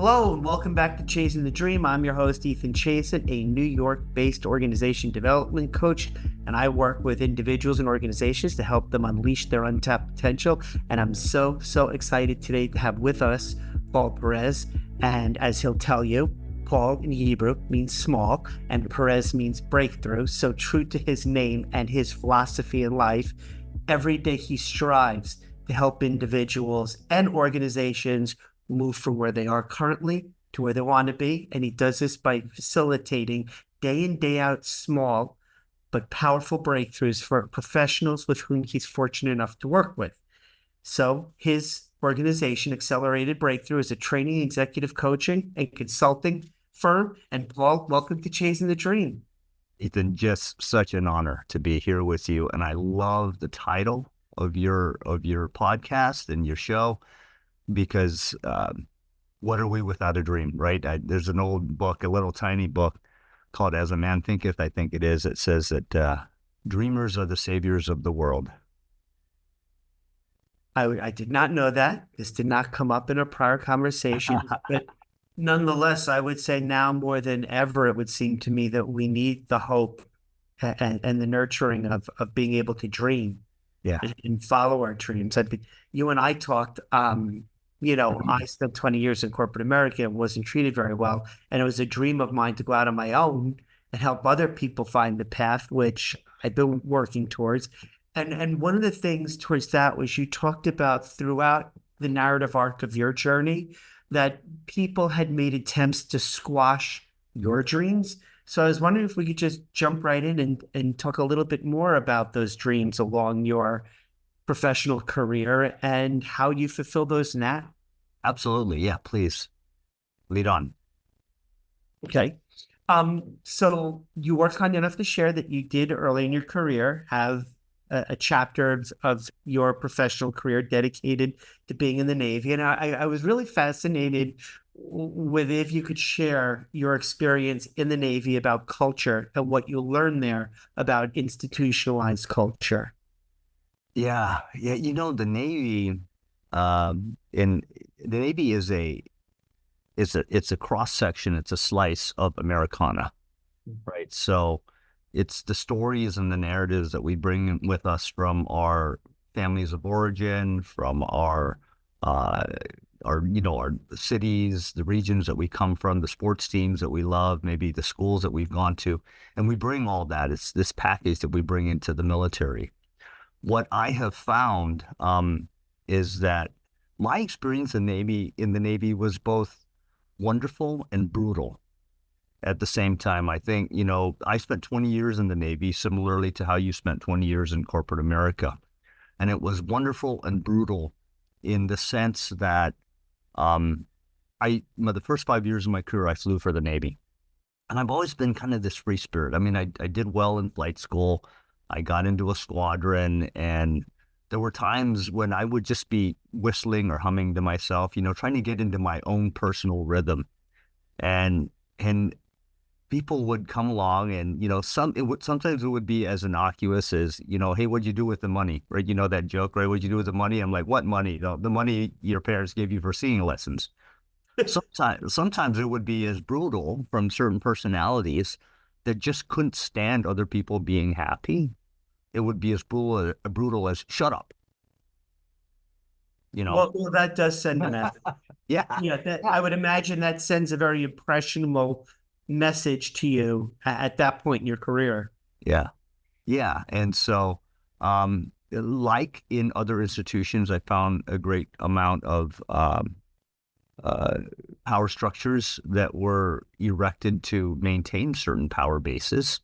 Hello and welcome back to Chazin-the-Dream. I'm your host, Ethan Chazin, a New York-based organization development coach, and I work with individuals and organizations to help them unleash their untapped potential. And I'm so excited today to have with us Paul Perez. And as he'll tell you, Paul in Hebrew means small, and Perez means breakthrough. So true to his name and his philosophy in life, every day he strives to help individuals and organizations move from where they are currently to where they want to be. And he does this by facilitating day in, day out, small but powerful breakthroughs for professionals with whom he's fortunate enough to work with. So his organization, Accelerated Breakthrough, is a training, executive coaching, and consulting firm. And Paul, welcome to Chazin-the-Dream. Ethan, just such an honor to be here with you. And I love the title of your podcast and your show, because what are we without a dream, right? There's an old book, a little tiny book called As a Man Thinketh, I think it is. It says that dreamers are the saviors of the world. I did not know that. This did not come up in a prior conversation, but nonetheless, I would say now more than ever, it would seem to me that we need the hope and the nurturing of being able to dream. Yeah. And follow our dreams. You and I talked, I spent 20 years in corporate America and wasn't treated very well. And it was a dream of mine to go out on my own and help other people find the path, which I've been working towards. And one of the things towards that was you talked about throughout the narrative arc of your journey that people had made attempts to squash your dreams. So I was wondering if we could just jump right in and talk a little bit more about those dreams along your professional career and how you fulfill those now. Absolutely. Yeah, please lead on. Okay. So you were kind enough to share that you did early in your career have a chapter of your professional career dedicated to being in the Navy. And I was really fascinated with if you could share your experience in the Navy about culture and what you learned there about institutionalized culture. Yeah. The Navy, it's a cross section. It's a slice of Americana, right? So it's the stories and the narratives that we bring with us from our families of origin, from our cities, the regions that we come from, the sports teams that we love, maybe the schools that we've gone to, and we bring all that. It's this package that we bring into the military. What I have found is that my experience in the Navy was both wonderful and brutal at the same time. I think, I spent 20 years in the Navy, similarly to how you spent 20 years in corporate America. And it was wonderful and brutal in the sense that the first 5 years of my career, I flew for the Navy. And I've always been kind of this free spirit. I mean, I did well in flight school. I got into a squadron, and there were times when I would just be whistling or humming to myself, trying to get into my own personal rhythm. And people would come along and, sometimes it would be as innocuous as, hey, what'd you do with the money? Right? That joke, right? What'd you do with the money? I'm like, what money? The money your parents gave you for singing lessons. Sometimes it would be as brutal from certain personalities that just couldn't stand other people being happy. It would be as brutal as shut up. Well, that does send a message. Yeah. I would imagine that sends a very impressionable message to you at that point in your career. Yeah. And so, like in other institutions, I found a great amount of power structures that were erected to maintain certain power bases,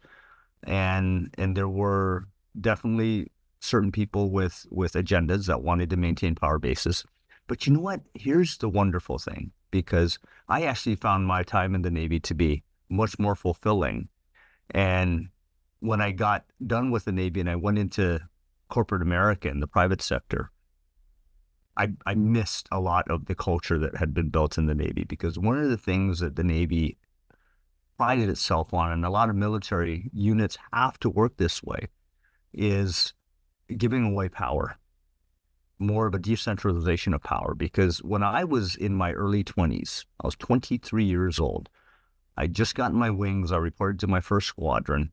and there were definitely certain people with agendas that wanted to maintain power bases. But you know what? Here's the wonderful thing, because I actually found my time in the Navy to be much more fulfilling. And when I got done with the Navy and I went into corporate America in the private sector, I missed a lot of the culture that had been built in the Navy, because one of the things that the Navy prided itself on, and a lot of military units have to work this way, is giving away power. more of a decentralization of power, because when I was in my early 20s, I was 23 years old. I just gotten my wings. I reported to my first squadron,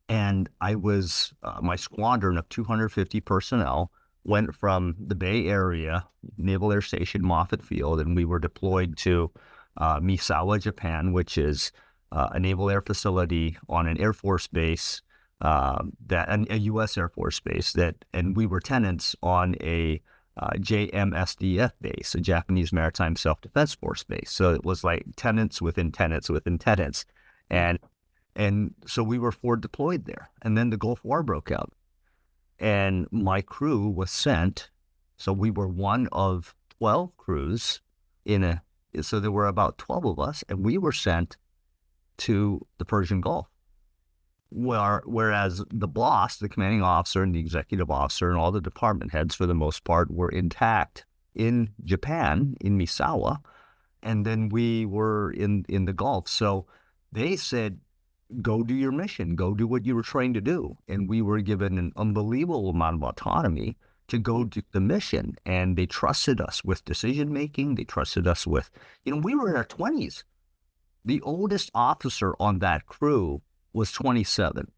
and I was my squadron of 250 personnel went from the Bay Area, Naval Air Station Moffett Field, and we were deployed to Misawa, Japan, which is a naval air facility on an Air Force base, a U.S. Air Force base and we were tenants on a JMSDF base, a Japanese Maritime Self-Defense Force base. So it was like tenants within tenants within tenants, and so we were forward deployed there. And then the Gulf War broke out, and my crew was sent. So we were one of 12 crews so there were about 12 of us, and we were sent to the Persian Gulf. Whereas the boss, the commanding officer and the executive officer and all the department heads, for the most part, were intact in Japan, in Misawa, and then we were in the Gulf. So they said, go do your mission, go do what you were trained to do. And we were given an unbelievable amount of autonomy to go do the mission. And they trusted us with decision making. They trusted us with, we were in our 20s. The oldest officer on that crew was 27.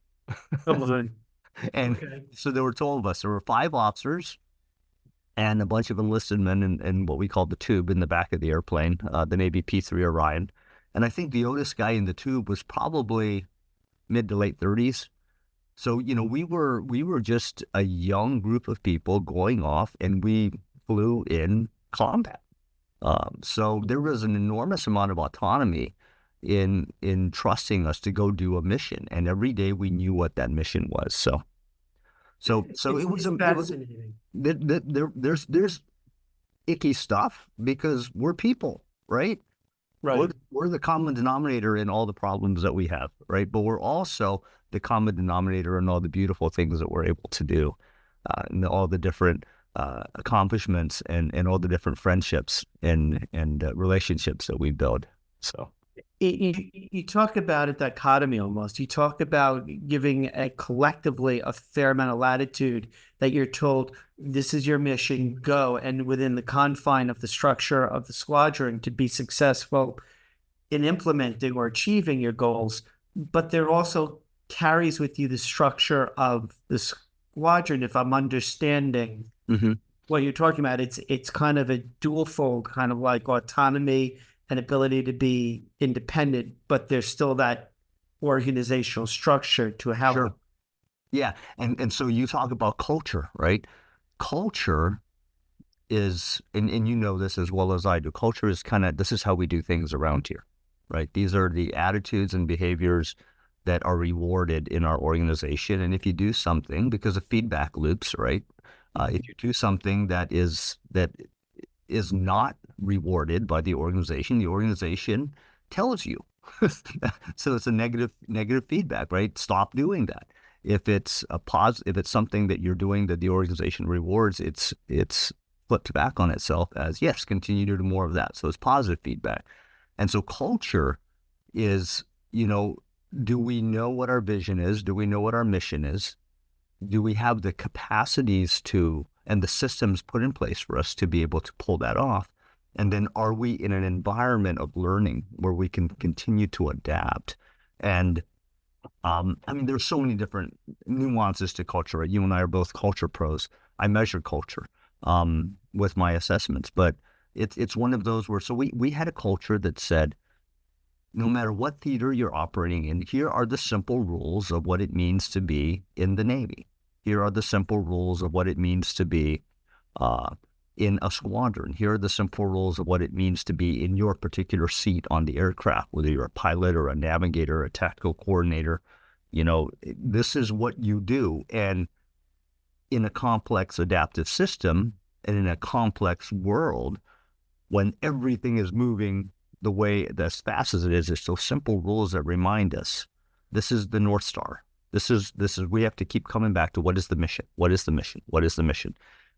And okay. So there were 12 of us. There were 5 officers and a bunch of enlisted men in what we called the tube in the back of the airplane, the Navy P-3 Orion. And I think the oldest guy in the tube was probably mid to late 30s. So, we were just a young group of people going off, and we flew in combat. So there was an enormous amount of autonomy in trusting us to go do a mission, and every day we knew what that mission was. So it was fascinating. There's icky stuff because we're people, right? Right. We're the common denominator in all the problems that we have, right? But we're also the common denominator in all the beautiful things that we're able to do, and all the different accomplishments and all the different friendships and relationships that we build. So. You talk about a dichotomy almost. You talk about giving collectively a fair amount of latitude, that you're told, this is your mission, go. And within the confine of the structure of the squadron to be successful in implementing or achieving your goals. But there also carries with you the structure of the squadron, if I'm understanding what you're talking about. It's kind of a dual-fold, kind of like autonomy and ability to be independent, but there's still that organizational structure to how. Sure. Yeah. And so you talk about culture, right? Culture is, and you know this as well as I do, culture is this is how we do things around here, right? These are the attitudes and behaviors that are rewarded in our organization. And if you do something, because of feedback loops, right? If you do something that is not rewarded by the organization tells you. So it's a negative feedback, right? Stop doing that. If it's if it's something that you're doing that the organization rewards, it's flipped back on itself as, yes, continue to do more of that. So it's positive feedback. And so culture is, do we know what our vision is? Do we know what our mission is? Do we have the capacities and the systems put in place for us to be able to pull that off? And then are we in an environment of learning where we can continue to adapt? And there's so many different nuances to culture, right? You and I are both culture pros. I measure culture with my assessments, but it's one of those where, so we had a culture that said, no matter what theater you're operating in, here are the simple rules of what it means to be in the Navy. Here are the simple rules of what it means to be in a squadron. Here are the simple rules of what it means to be in your particular seat on the aircraft, whether you're a pilot or a navigator, a tactical coordinator. This is what you do. And in a complex adaptive system and in a complex world, when everything is moving the way, as fast as it is, there's those simple rules that remind us, this is the North Star. This is, we have to keep coming back to, what is the mission? What is the mission? What is the mission?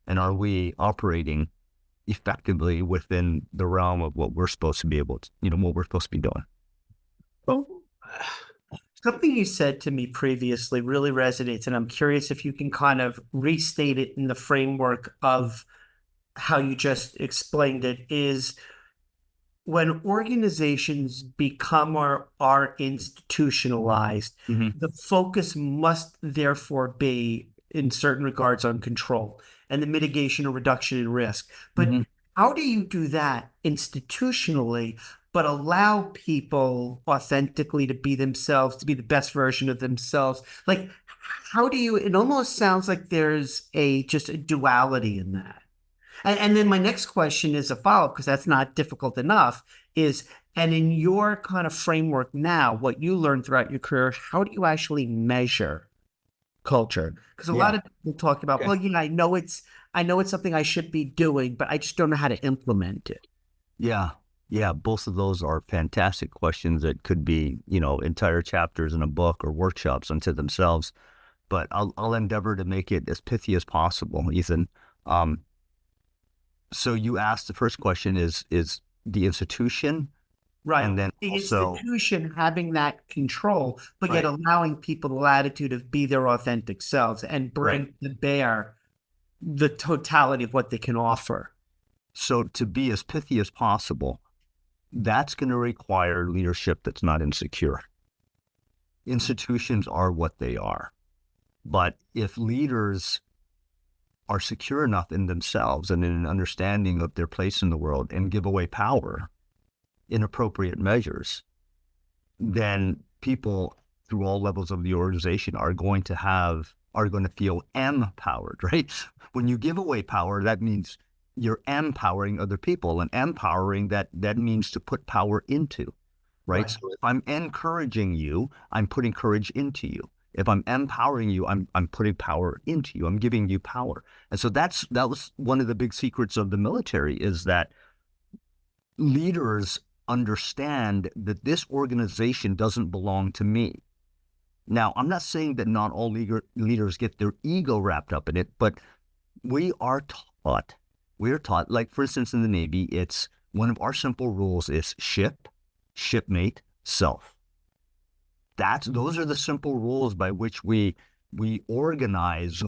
And are we operating effectively within the realm of what we're supposed to be able to, what we're supposed to be doing? Well, Something you said to me previously really resonates, and I'm curious if you can kind of restate it in the framework of how you just explained it, is when organizations become or are institutionalized, Hmm. the focus must therefore be, in certain regards, on control and the mitigation or reduction in risk. But Hmm. how do you do that institutionally, but allow people authentically to be themselves, to be the best version of themselves? Like, how do you, it almost sounds like there's a just a duality in that. And then my next question is a follow-up, because that's not difficult enough, is, and in your kind of framework now, what you learned throughout your career, how do you actually measure culture? Because a lot Yeah. of people talk about, Okay. well, I know it's something I should be doing, but I just don't know how to implement it. Yeah. Yeah. Both of those are fantastic questions that could be, entire chapters in a book or workshops unto themselves. But I'll endeavor to make it as pithy as possible, Ethan. Um, so you asked, the first question is the institution, Right. and then The also, institution having that control, but yet right, allowing people the latitude of be their authentic selves and right. bring to bear the totality of what they can offer. So to be as pithy as possible, that's going to require leadership that's not insecure. Institutions are what they are. But if leaders are secure enough in themselves and in an understanding of their place in the world and give away power in appropriate measures, then people through all levels of the organization are going to feel empowered, right? When you give away power, that means you're empowering other people, and empowering that means to put power into, right? Right. So if I'm encouraging you, I'm putting courage into you. If I'm empowering you, I'm putting power into you. I'm giving you power. And so that was one of the big secrets of the military, is that leaders understand that this organization doesn't belong to me. Now, I'm not saying that not all leaders get their ego wrapped up in it, but we are taught, like for instance, in the Navy, it's one of our simple rules is ship, shipmate, self. Those are the simple rules by which we organize.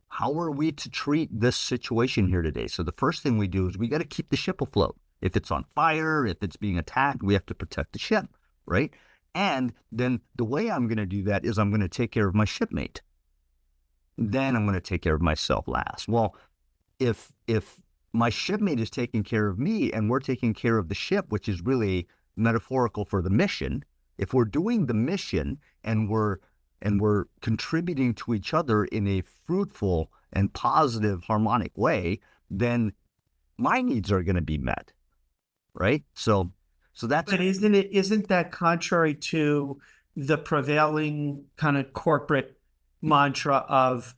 How are we to treat this situation here today? So the first thing we do is we got to keep the ship afloat. If it's on fire, if it's being attacked, we have to protect the ship, right? And then the way I'm going to do that is I'm going to take care of my shipmate. Then I'm going to take care of myself last. Well, if my shipmate is taking care of me and we're taking care of the ship, which is really metaphorical for the mission, if we're doing the mission and we're contributing to each other in a fruitful and positive, harmonic way, then my needs are going to be met, right? So that's But isn't that contrary to the prevailing kind of corporate mantra of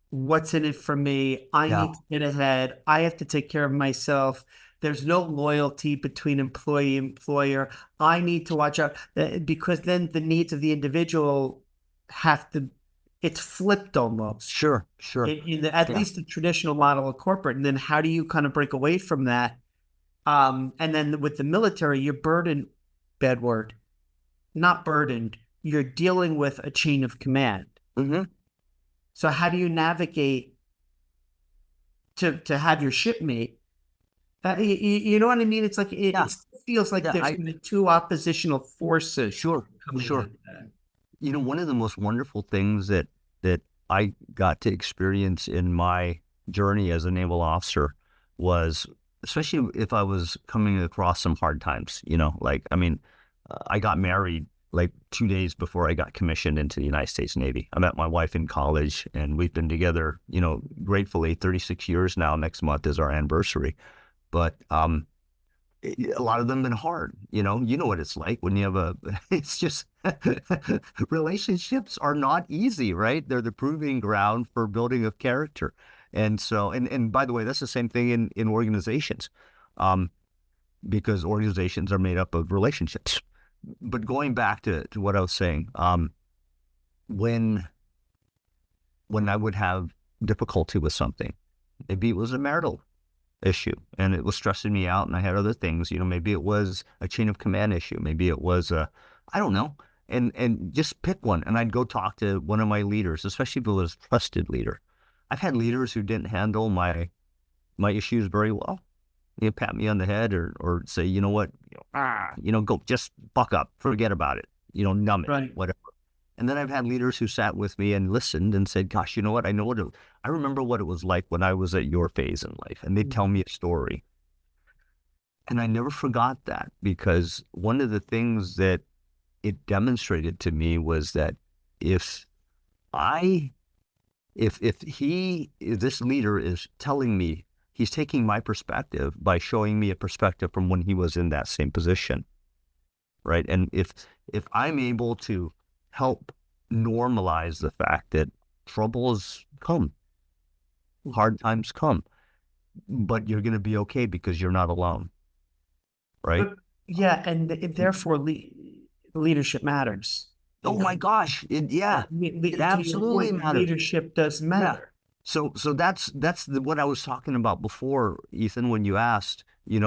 what's in it for me? I yeah, need to get ahead. I have to take care of myself. There's no loyalty between employee and employer. I need to watch out, because then the needs of the individual have to, it's flipped almost sure, at yeah, least the traditional model of corporate. And then how do you kind of break away from that? And then with the military, you're burdened, bad word, not burdened. You're dealing with a chain of command. hmm, So how do you navigate to have your shipmate? You know what I mean? It's like yeah, it feels like yeah. there's I kind of two oppositional forces sure, coming sure. at that. One of the most wonderful things that I got to experience in my journey as a naval officer was, especially if I was coming across some hard times, like, I mean, I got married like 2 days before I got commissioned into the United States Navy. I met my wife in college, and we've been together, gratefully 36 years now. Next month is our anniversary. But a lot of them been hard. You know what it's like when you have it's just relationships are not easy, right? They're the proving ground for building of character. And so, and by the way, that's the same thing in organizations, um, because organizations are made up of relationships. But going back to what I was saying, when I would have difficulty with something, maybe it was a marital issue and it was stressing me out and I had other things, maybe it was a chain of command issue. Maybe it was I don't know. and just pick one. And I'd go talk to one of my leaders, especially if it was a trusted leader. I've had leaders who didn't handle my issues very well. You pat me on the head or say, you know what, go, just buck up, forget about it, numb it, Right. whatever. And then I've had leaders who sat with me and listened and said, gosh, you know what, I remember what it was like when I was at your phase in life. And they'd tell me a story. And I never forgot that, because one of the things that it demonstrated to me was that if this leader is telling me, he's taking my perspective by showing me a perspective from when he was in that same position, right? And if I'm able to help normalize the fact that troubles come, hard times come, but you're going to be okay because you're not alone, right? But, yeah, and therefore leadership matters. Oh my gosh, it absolutely matters. Leadership does matter. So that's what I was talking about before, Ethan, when you asked,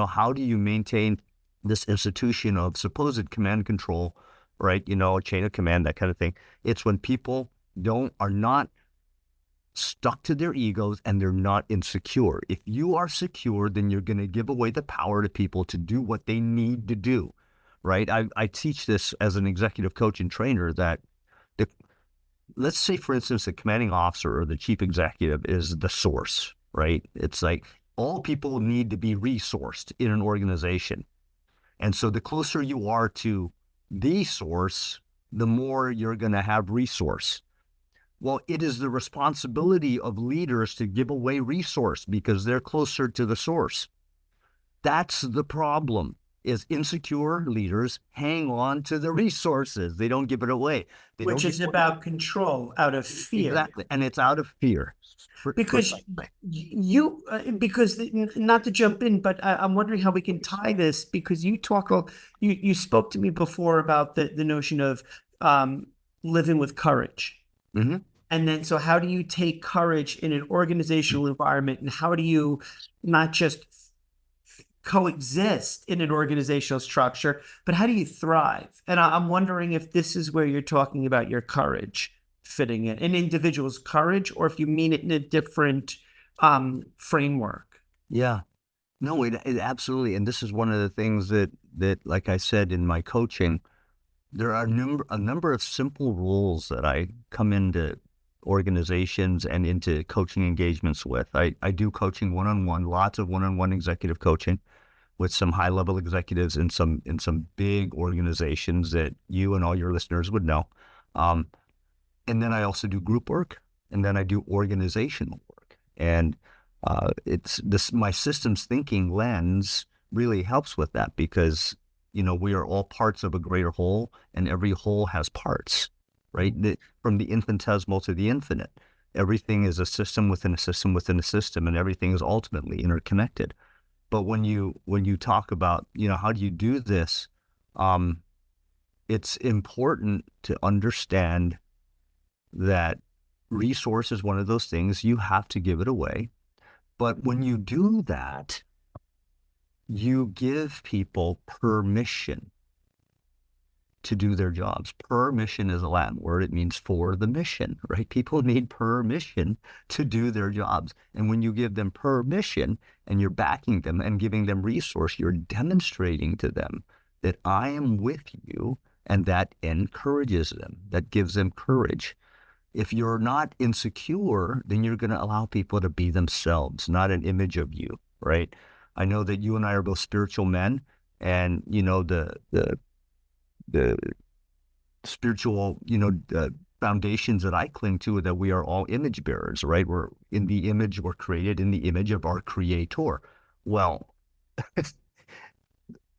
how do you maintain this institution of supposed command control, right? A chain of command, that kind of thing. It's when people are not stuck to their egos and they're not insecure. If you are secure, then you're going to give away the power to people to do what they need to do, right? I teach this as an executive coach and trainer that let's say, for instance, the commanding officer or the chief executive is the source, right? It's like all people need to be resourced in an organization. And so the closer you are to the source, the more you're going to have resource. Well, it is the responsibility of leaders to give away resource because they're closer to the source. That's the problem. Is insecure leaders hang on to the resources. They don't give it away. Which is about control, out of fear. Exactly. And it's out of fear. Because not to jump in, but I'm wondering how we can tie this, because you spoke to me before about the notion of living with courage. Mm-hmm. And then, so how do you take courage in an organizational environment, and how do you not just coexist in an organizational structure, but how do you thrive? And I'm wondering if this is where you're talking about your courage fitting in, an individual's courage, or if you mean it in a different framework. Yeah, no, it absolutely. And this is one of the things that, like I said in my coaching, there are a number of simple rules that I come into organizations and into coaching engagements with. I do coaching one-on-one, lots of one-on-one executive coaching with some high-level executives in some big organizations that you and all your listeners would know. And then I also do group work, and then I do organizational work. And my systems thinking lens really helps with that, because we are all parts of a greater whole, and every whole has parts, right? From the infinitesimal to the infinite, everything is a system within a system within a system, and everything is ultimately interconnected. But when you talk about, how do you do this, it's important to understand that resource is one of those things. You have to give it away. But when you do that, you give people permission to do their jobs. Permission is a Latin word. It means for the mission, right? People need permission to do their jobs. And when you give them permission and you're backing them and giving them resource, you're demonstrating to them that I am with you, and that encourages them, that gives them courage. If you're not insecure, then you're going to allow people to be themselves, not an image of you, right? I know that you and I are both spiritual men, and the spiritual, foundations that I cling to, that we are all image bearers, right? We're created in the image of our creator. Well,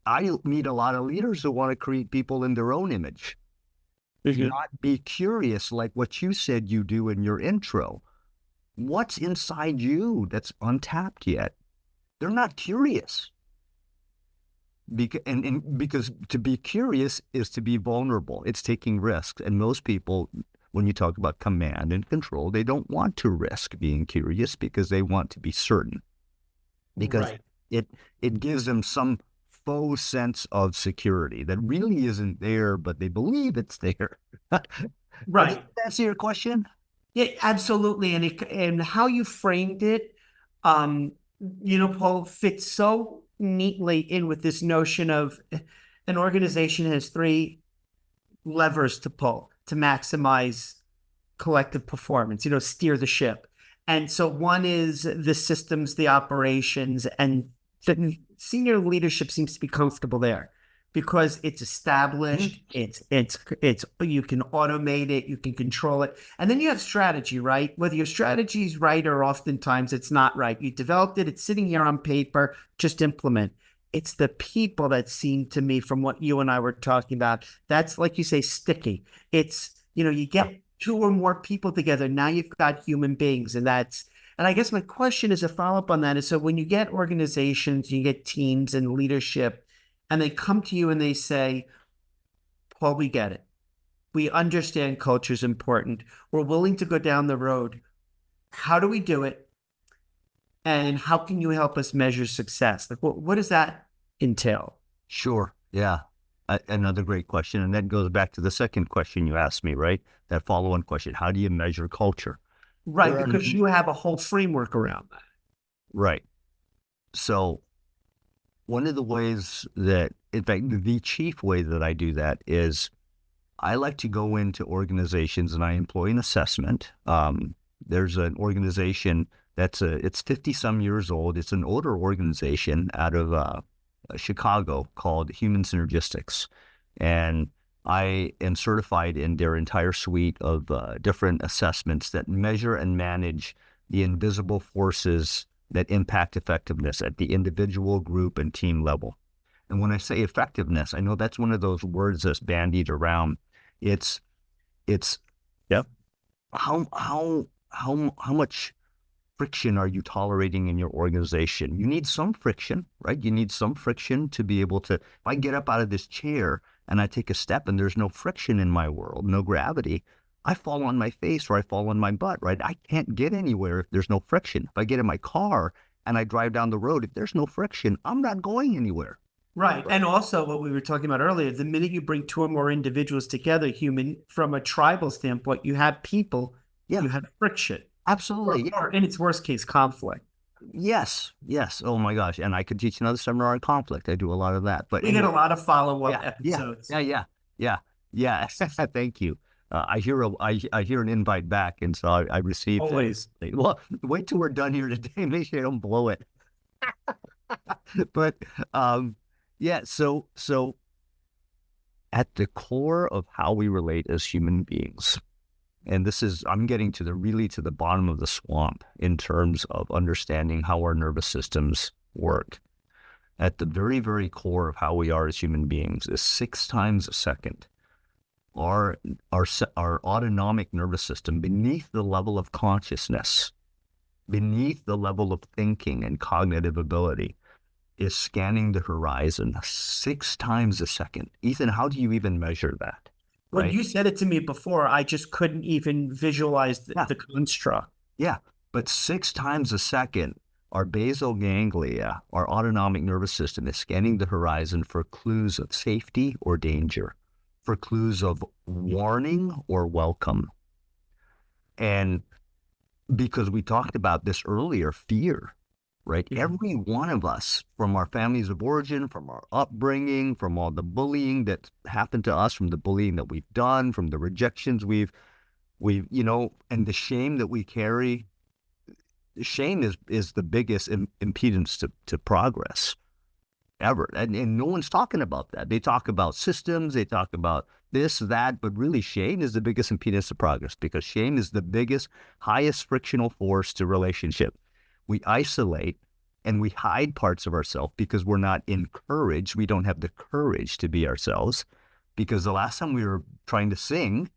I meet a lot of leaders who want to create people in their own image. Mm-hmm. Not be curious, like what you said you do in your intro. What's inside you that's untapped yet? They're not curious. Because to be curious is to be vulnerable. It's taking risks. And most people, when you talk about command and control, they don't want to risk being curious because they want to be certain. Because it gives them some faux sense of security that really isn't there, but they believe it's there. Does Right. that answer your question? Yeah, absolutely. And how you framed it, um, Paul, fits so neatly in with this notion of an organization has three levers to pull to maximize collective performance, steer the ship. And so one is the systems, the operations, and the senior leadership seems to be comfortable there because it's established, it's you can automate it, you can control it. And then you have strategy, right? Whether your strategy is right or oftentimes it's not right. You developed it, it's sitting here on paper, just implement. It's the people that seem to me, from what you and I were talking about, that's like you say, sticky. It's, you get two or more people together. Now you've got human beings, and I guess my question is a follow-up on that is, so when you get organizations, you get teams and leadership, and they come to you and they say, Paul, we get it. We understand culture is important. We're willing to go down the road. How do we do it? And how can you help us measure success? Like, what does that entail? Sure. Yeah. Another great question. And that goes back to the second question you asked me, right? That follow-on question. How do you measure culture? Right, because you have a whole framework around that. Right. So one of the ways that, in fact, the chief way that I do that is I like to go into organizations and I employ an assessment. There's an organization it's 50 some years old. It's an older organization out of Chicago called Human Synergistics. And I am certified in their entire suite of different assessments that measure and manage the invisible forces that impact effectiveness at the individual, group, and team level. And when I say effectiveness, I know that's one of those words that's bandied around. It's Yep. how much friction are you tolerating in your organization? You need some friction, right? You need some friction to be able to, if I get up out of this chair and I take a step and there's no friction in my world, no gravity, I fall on my face or I fall on my butt, right? I can't get anywhere if there's no friction. If I get in my car and I drive down the road, if there's no friction, I'm not going anywhere. Right. And also what we were talking about earlier, the minute you bring two or more individuals together, human, from a tribal standpoint, you have people, you have friction. Absolutely. Or in its worst case, conflict. Yes. Oh my gosh. And I could teach another seminar on conflict. I do a lot of that. But we get a lot of follow-up episodes. Yeah. Thank you. I hear an invite back, and so I received always. Well, wait till we're done here today. Make sure I don't blow it. But so at the core of how we relate as human beings, and I'm getting to the bottom of the swamp in terms of understanding how our nervous systems work. At the very, very core of how we are as human beings is 6 times a second. Our autonomic nervous system, beneath the level of consciousness, beneath the level of thinking and cognitive ability, is scanning the horizon 6 times a second. Ethan, how do you even measure that? When right? you said it to me before, I just couldn't even visualize the construct. Yeah, but 6 times a second, our basal ganglia, our autonomic nervous system, is scanning the horizon for clues of safety or danger, for clues of warning or welcome. And because we talked about this earlier, fear, right? Yeah. Every one of us, from our families of origin, from our upbringing, from all the bullying that happened to us, from the bullying that we've done, from the rejections we've and the shame that we carry. Shame is the biggest impedance to progress ever. And no one's talking about that. They talk about systems, they talk about this, that, but really shame is the biggest impedance to progress, because shame is the biggest, highest frictional force to relationship. We isolate and we hide parts of ourselves because we're not encouraged. We don't have the courage to be ourselves, because the last time we were trying to sing,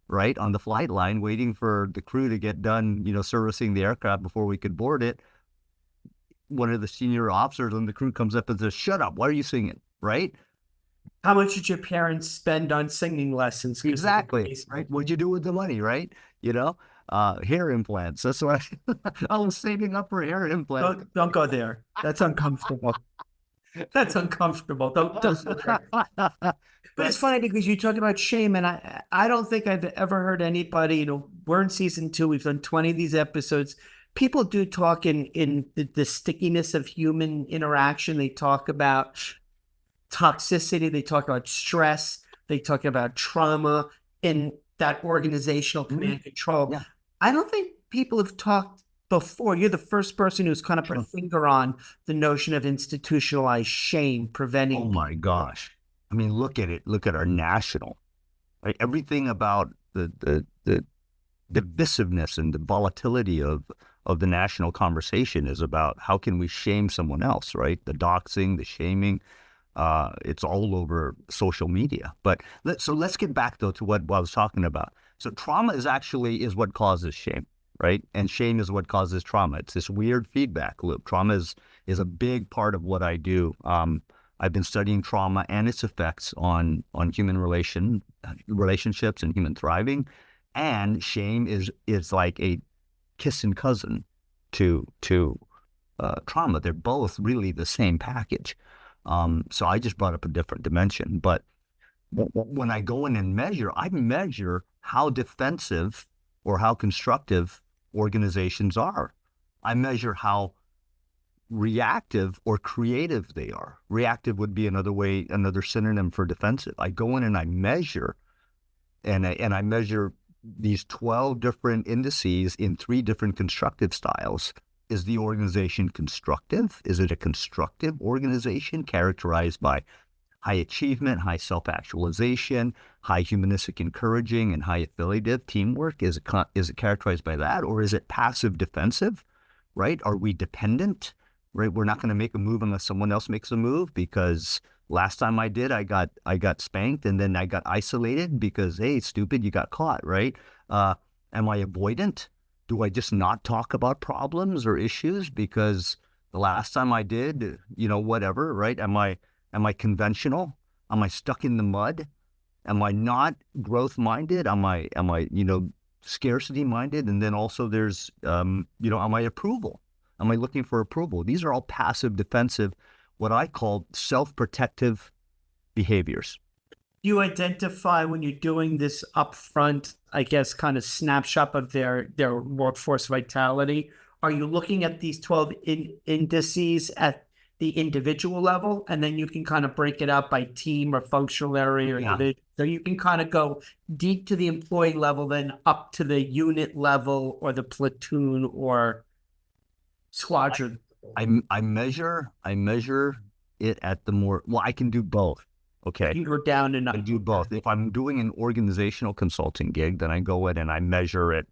right, on the flight line, waiting for the crew to get done, servicing the aircraft before we could board it, one of the senior officers on the crew comes up and says, "Shut up, why are you singing?" Right? How much did your parents spend on singing lessons? Exactly. Right? What'd you do with the money, right? Hair implants. That's why I was saving up for hair implants. Don't go there. That's uncomfortable. That's uncomfortable. Don't feel great. But it's funny because you talk about shame, and I don't think I've ever heard anybody, we're in season 2, we've done 20 of these episodes. People do talk in the stickiness of human interaction. They talk about toxicity, they talk about stress, they talk about trauma in that organizational command control. Yeah. I don't think people have talked before. You're the first person who's kind of put a finger on the notion of institutionalized shame preventing Oh my people. gosh. I mean, look at it. Look at our national, right? Everything about the divisiveness and the volatility of the national conversation is about how can we shame someone else, right? The doxing, the shaming, it's all over social media. But let's get back though to what I was talking about. So trauma is what causes shame, right? And shame is what causes trauma. It's this weird feedback loop. Trauma is a big part of what I do. I've been studying trauma and its effects on human relationships and human thriving. And shame is like a kissing cousin to trauma. They're both really the same package. So I just brought up a different dimension. But when I go in and measure, I measure how defensive or how constructive organizations are. I measure how reactive or creative they are. Reactive would be another synonym for defensive. I go in and I measure, and I measure these 12 different indices in 3 different constructive styles. Is the organization constructive? Is it a constructive organization characterized by high achievement, high self-actualization, high humanistic encouraging, and high affiliative teamwork? Is it characterized by that? Or is it passive defensive, right? Are we dependent, right? We're not going to make a move unless someone else makes a move, because last time I did, I got spanked, and then I got isolated because, hey, stupid, you got caught, right? Am I avoidant? Do I just not talk about problems or issues because the last time I did, whatever, right? Am I conventional? Am I stuck in the mud? Am I not growth minded? Am I scarcity minded? And then also there's am I approval? Am I looking for approval? These are all passive defensive, what I call self-protective behaviors. You identify when you're doing this upfront, I guess, kind of snapshot of their workforce vitality. Are you looking at these 12 indices at the individual level, and then you can kind of break it up by team or functional area or division? So you can kind of go deep to the employee level, then up to the unit level or the platoon or squadron. I measure it at the more, well, I can do both. Okay. You go down and up. I do both. If I'm doing an organizational consulting gig, then I go in and I measure it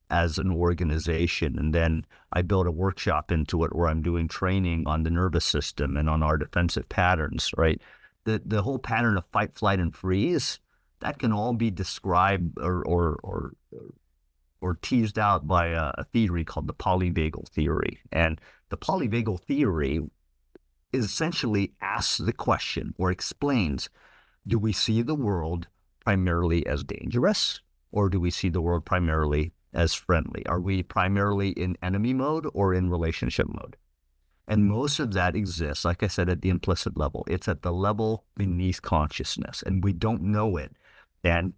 as an organization. And then I build a workshop into it where I'm doing training on the nervous system and on our defensive patterns, right? The whole pattern of fight, flight, and freeze, that can all be described or teased out by a theory called the polyvagal theory. And the polyvagal theory essentially asks the question or explains, do we see the world primarily as dangerous, or do we see the world primarily as friendly? Are we primarily in enemy mode or in relationship mode? And most of that exists, like I said, at the implicit level. It's at the level beneath consciousness, and we don't know it. And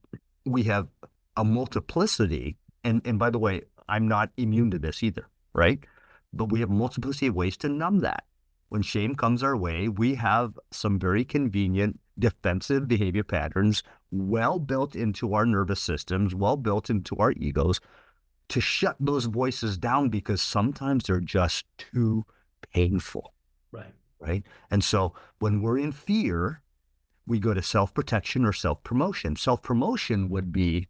we have a multiplicity, and by the way, I'm not immune to this either, right? But we have a multiplicity of ways to numb that. When shame comes our way, we have some very convenient defensive behavior patterns well built into our nervous systems, well built into our egos, to shut those voices down because sometimes they're just too painful. Right? And so when we're in fear, we go to self-protection or self-promotion. Self-promotion would be,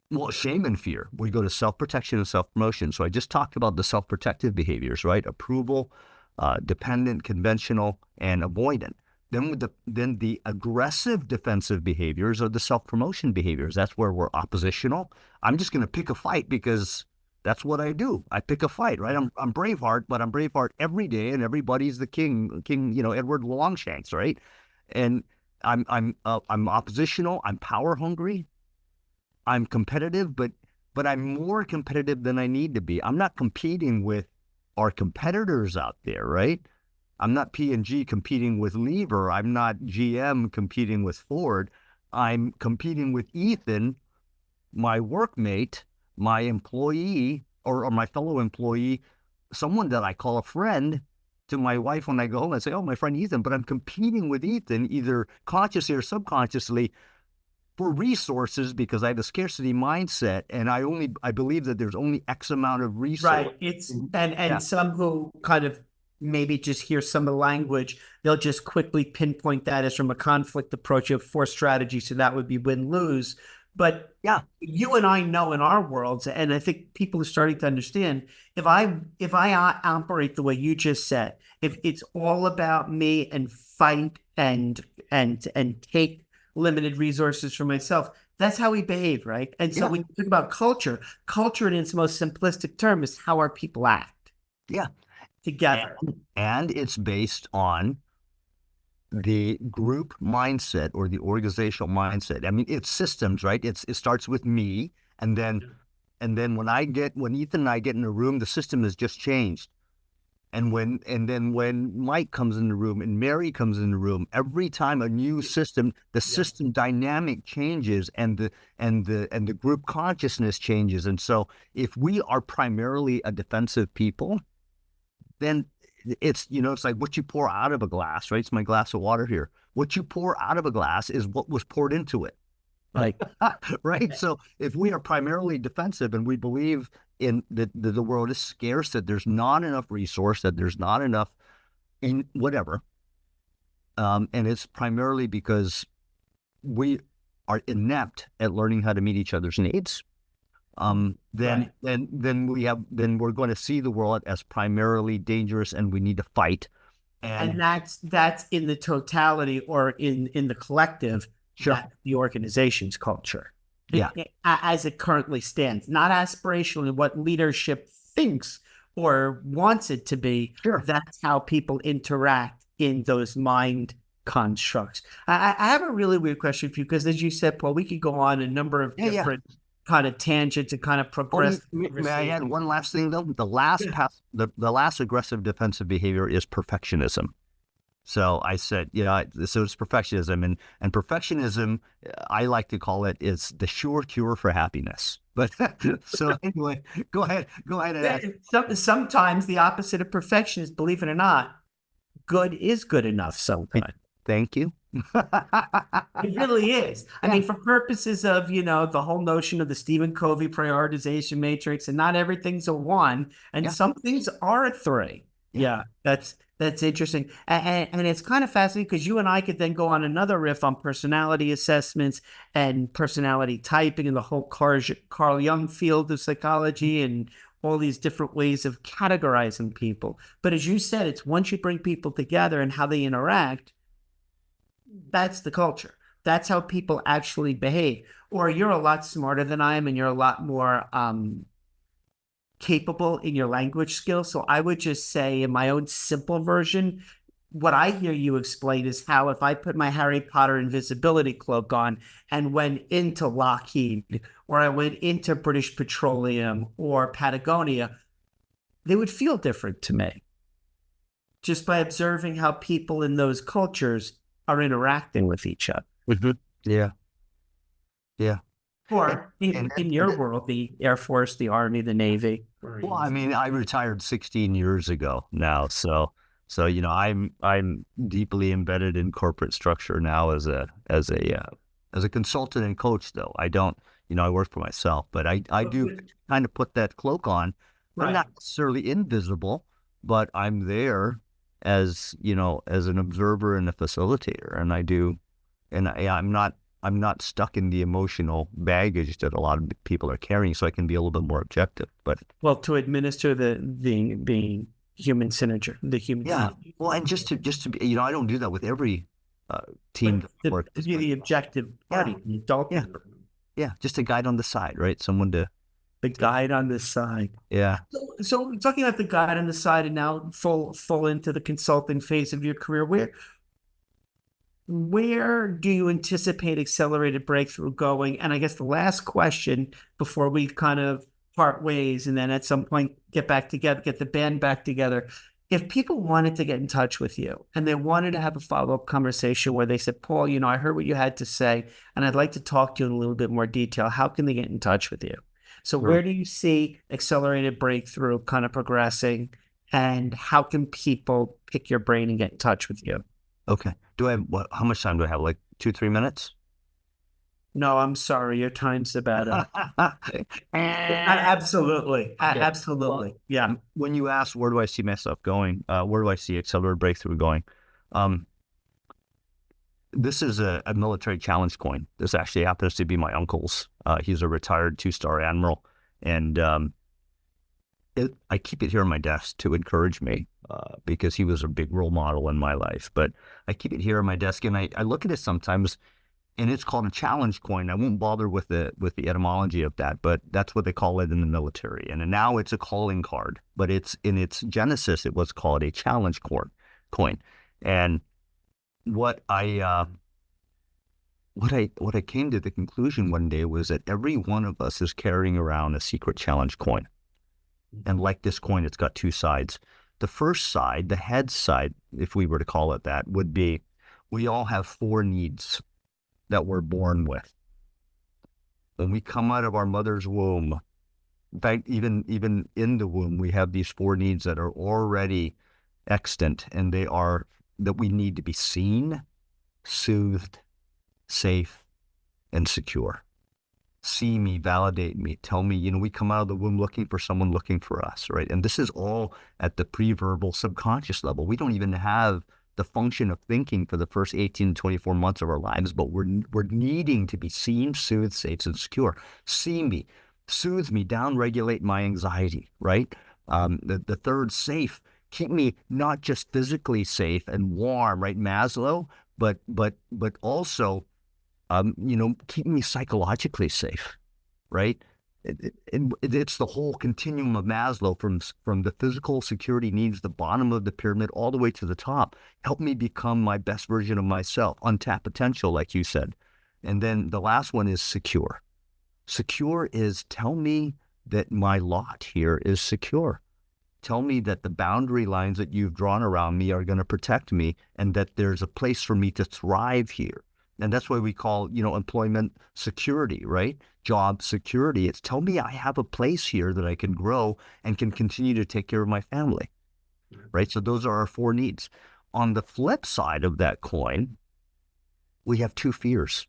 well, shame and fear. We go to self-protection and self-promotion. So I just talked about the self-protective behaviors, right? Approval, dependent, conventional, and avoidant. Then the aggressive defensive behaviors are the self-promotion behaviors. That's where we're oppositional. I'm just going to pick a fight because that's what I do. I pick a fight, right? I'm Braveheart, but I'm Braveheart every day, and everybody's the king, Edward Longshanks, right? And I'm oppositional. I'm power hungry. I'm competitive, but I'm more competitive than I need to be. I'm not competing with our competitors out there, right? I'm not P&G competing with Lever. I'm not GM competing with Ford. I'm competing with Ethan, my workmate, my employee, or my fellow employee, someone that I call a friend to my wife when I go home. I say, oh, my friend Ethan, but I'm competing with Ethan either consciously or subconsciously for resources because I have a scarcity mindset, and I believe that there's only X amount of resources. Right. And some who kind of maybe just hear some of the language, they'll just quickly pinpoint that as from a conflict approach of four strategies. So that would be win-lose. But Yeah, you and I know in our worlds, and I think people are starting to understand, if I operate the way you just said, if it's all about me and fight and take limited resources for myself, that's how we behave, right? And so yeah, when you think about culture in its most simplistic term is how our people act yeah. together. And it's based on the group mindset or the organizational mindset. I mean, it's systems, right? It starts with me, and then when Ethan and I get in a room, the system has just changed. And then when Mike comes in the room and Mary comes in the room, every time a new system, the system dynamic changes, and the group consciousness changes. And so if we are primarily a defensive people, then it's like what you pour out of a glass, right? It's my glass of water here. What you pour out of a glass is what was poured into it. Like, Right. So if we are primarily defensive and we believe in that the world is scarce, that there's not enough resource, that there's not enough in whatever, and it's primarily because we are inept at learning how to meet each other's needs, then we're going to see the world as primarily dangerous, and we need to fight. and that's in the totality or in the collective, Sure. that the organization's culture. Yeah. As it currently stands, not aspirationally what leadership thinks or wants it to be. Sure. That's how people interact in those mind constructs. I have a really weird question for you, because as you said, Paul, we could go on a number of different kind of tangents and kind of progress. May I add one last thing though? The last aggressive defensive behavior is perfectionism. So I said, so it's perfectionism, and perfectionism, I like to call it, is the sure cure for happiness. But so anyway, go ahead and ask. Sometimes the opposite of perfection is, believe it or not, good is good enough sometimes. Thank you. It really is. I mean, for purposes of, the whole notion of the Stephen Covey prioritization matrix, and not everything's a 1, and some things are a 3. Yeah, that's interesting. And it's kind of fascinating, because you and I could then go on another riff on personality assessments and personality typing and the whole Carl Jung field of psychology and all these different ways of categorizing people. But as you said, it's once you bring people together and how they interact, that's the culture. That's how people actually behave. Or you're a lot smarter than I am, and you're a lot more capable in your language skills. So I would just say, in my own simple version, what I hear you explain is how if I put my Harry Potter invisibility cloak on and went into Lockheed, or I went into British Petroleum or Patagonia, they would feel different to me, just by observing how people in those cultures are interacting with each other. Yeah. Or in your world, the Air Force, the Army, the Navy. Well, I mean, I retired 16 years ago now, so I'm deeply embedded in corporate structure now as a consultant and coach. Though I don't, I work for myself, but I do kind of put that cloak on. I'm not necessarily invisible, but I'm there as an observer and a facilitator, and I do, and I'm not stuck in the emotional baggage that a lot of people are carrying, so I can be a little bit more objective. But to administer the human synergy, the human. Yeah. Well, and just to be, I don't do that with every team. To be the objective party, the adult. Yeah. Just a guide on the side, right? Someone to. The guide on the side. Yeah. So talking about the guide on the side, and now full into the consulting phase of your career, where do you anticipate accelerated breakthrough going? And I guess the last question before we kind of part ways, and then at some point get back together, get the band back together, If people wanted to get in touch with you and they wanted to have a follow-up conversation where they said, Paul, I heard what you had to say, and I'd like to talk to you in a little bit more detail, how can they get in touch with you? So Sure. where do you see accelerated breakthrough kind of progressing, and how can people pick your brain and get in touch with you? Okay. Do I have how much time do I have? Like 2, 3 minutes? No, I'm sorry. Your time's about up. Okay. Absolutely. Well, Absolutely. Yeah. when you ask, where do I see myself going? Where do I see accelerated breakthrough going? Um, this is a military challenge coin. This actually happens to be my uncle's. He's a retired 2-star admiral, and I keep it here on my desk to encourage me because he was a big role model in my life. But I keep it here on my desk, and I look at it sometimes, and it's called a challenge coin. I won't bother with the etymology of that, but that's what they call it in the military. And now it's a calling card, but it's in its genesis, it was called a challenge coin. And what I came to the conclusion one day was that every one of us is carrying around a secret challenge coin. And like this coin, it's got two sides. The first side, the head side, if we were to call it that, would be we all have 4 needs that we're born with. When we come out of our mother's womb, in fact, even in the womb, we have these 4 needs that are already extant, and they are that we need to be seen, soothed, safe, and secure. See me, validate me, tell me, we come out of the womb looking for someone looking for us, right? And this is all at the pre-verbal subconscious level. We don't even have the function of thinking for the first 18 to 24 months of our lives, but we're needing to be seen, soothed, safe, and secure. See me, soothe me, down-regulate my anxiety, right? The third, safe, keep me not just physically safe and warm, right? Maslow, but also keep me psychologically safe, right? It's the whole continuum of Maslow from the physical security needs, the bottom of the pyramid, all the way to the top. Help me become my best version of myself, untapped potential, like you said. And then the last one is secure. Secure is tell me that my lot here is secure. Tell me that the boundary lines that you've drawn around me are going to protect me, and that there's a place for me to thrive here. And that's why we call, employment security, right? Job security. It's tell me I have a place here that I can grow and can continue to take care of my family, right? So those are our 4 needs. On the flip side of that coin, we have 2 fears.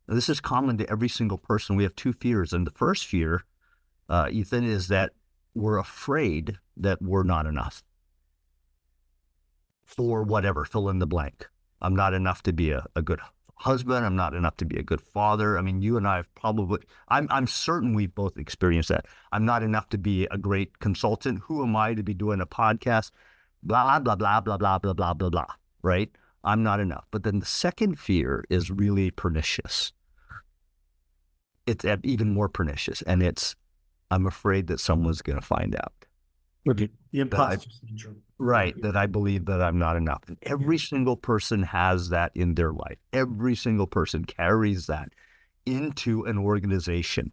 Now, this is common to every single person. We have 2 fears. And the first fear, Ethan, is that we're afraid that we're not enough for whatever, fill in the blank. I'm not enough to be a good husband. I'm not enough to be a good father. I mean, you and I have probably, I'm certain we've both experienced that. I'm not enough to be a great consultant. Who am I to be doing a podcast? Blah, blah, blah, blah, blah, blah, blah, blah, blah, right? I'm not enough. But then the second fear is really pernicious. It's even more pernicious. And it's, I'm afraid that someone's going to find out. The imposter syndrome. Right, that I believe that I'm not enough. And every single person has that in their life. Every single person carries that into an organization.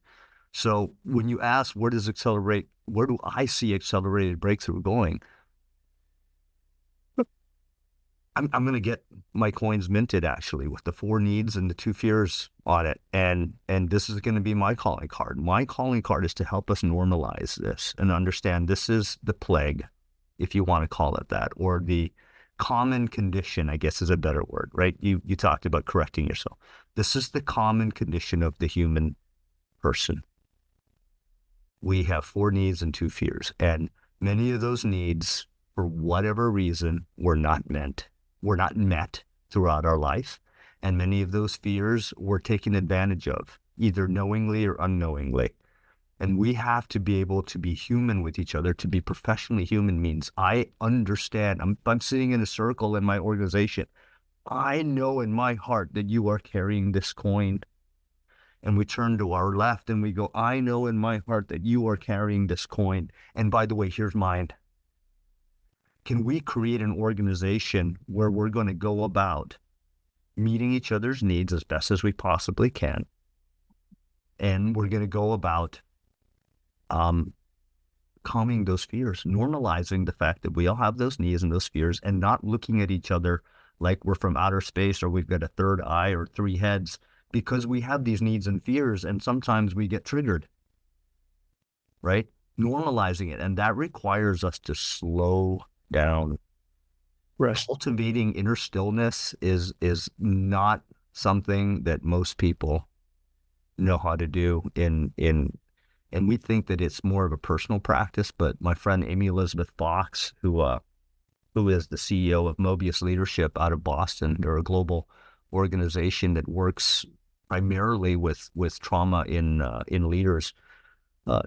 So when you ask, where do I see accelerated breakthrough going? I'm going to get my coins minted, actually, with the 4 needs and the 2 fears on it. And this is going to be my calling card. My calling card is to help us normalize this and understand this is the plague, if you want to call it that, or the common condition, I guess is a better word, right? You talked about correcting yourself. This is the common condition of the human person. We have 4 needs and 2 fears. And many of those needs, for whatever reason, were not met throughout our life. And many of those fears were taken advantage of, either knowingly or unknowingly. And we have to be able to be human with each other. To be professionally human means I understand. I'm sitting in a circle in my organization. I know in my heart that you are carrying this coin. And we turn to our left and we go, I know in my heart that you are carrying this coin. And by the way, here's mine. Can we create an organization where we're going to go about meeting each other's needs as best as we possibly can? And we're going to go about overcoming those fears, normalizing the fact that we all have those needs and those fears, and not looking at each other like we're from outer space or we've got a third eye or three heads, because we have these needs and fears, and sometimes we get triggered, right? Normalizing it. And that requires us to slow down. Right. Cultivating inner stillness is not something that most people know how to do and we think that it's more of a personal practice. But my friend Amy Elizabeth Fox, who is the CEO of Mobius Leadership out of Boston, they're a global organization that works primarily with trauma in leaders.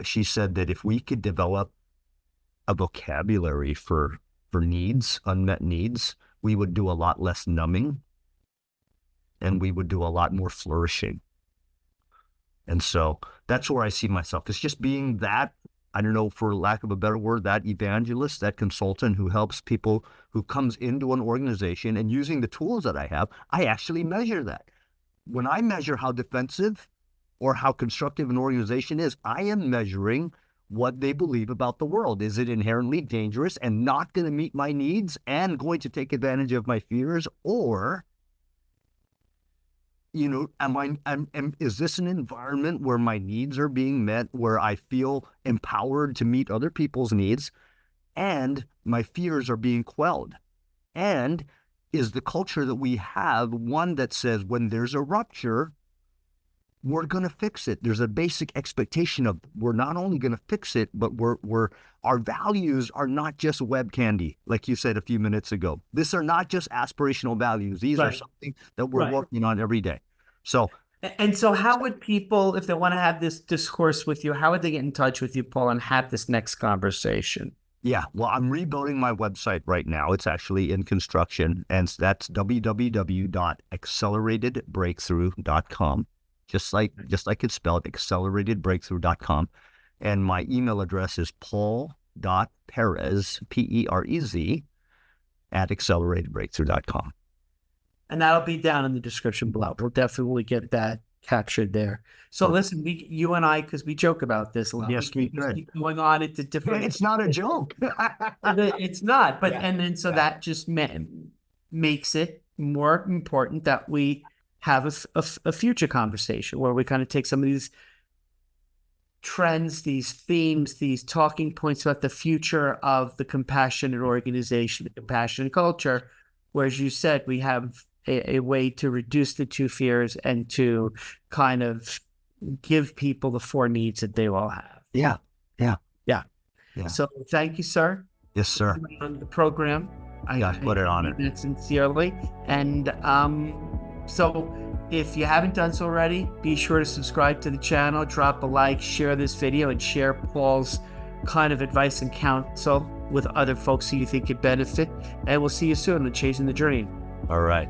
She said that if we could develop a vocabulary for needs, unmet needs, we would do a lot less numbing and we would do a lot more flourishing. And so that's where I see myself. It's just being that, I don't know, for lack of a better word, that evangelist, that consultant who helps people, who comes into an organization, and using the tools that I have, I actually measure that. When I measure how defensive or how constructive an organization is, I am measuring what they believe about the world. Is it inherently dangerous and not going to meet my needs and going to take advantage of my fears? Or, you know, is this an environment where my needs are being met, where I feel empowered to meet other people's needs and my fears are being quelled? And is the culture that we have one that says when there's a rupture, we're going to fix it? There's a basic expectation of, we're not only going to fix it, but our values are not just web candy, like you said a few minutes ago. These are not just aspirational values. These are something that we're working on every day. So, and so how would people, if they want to have this discourse with you, how would they get in touch with you, Paul, and have this next conversation? Yeah, well, I'm rebuilding my website right now. It's actually in construction, and that's www.acceleratedbreakthrough.com. Just like it's spelled, acceleratedbreakthrough.com. And my email address is paul.perez, Perez, at acceleratedbreakthrough.com. And that'll be down in the description below. We'll definitely get that captured there. So listen, you and I, because we joke about this a lot. Yes, we keep going on into different. It's not a joke. It's not, but and then so that just makes it more important that we have a future conversation where we kind of take some of these trends, these themes, these talking points about the future of the compassionate organization, the compassionate culture, where, as you said, we have a way to reduce the two fears and to kind of give people the four needs that they all have. Yeah. So thank you, sir. Yes, sir. On the program. I put it on it. That sincerely. And so if you haven't done so already, be sure to subscribe to the channel, drop a like, share this video, and share Paul's kind of advice and counsel with other folks who you think could benefit. And we'll see you soon on Chasing the Dream. All right.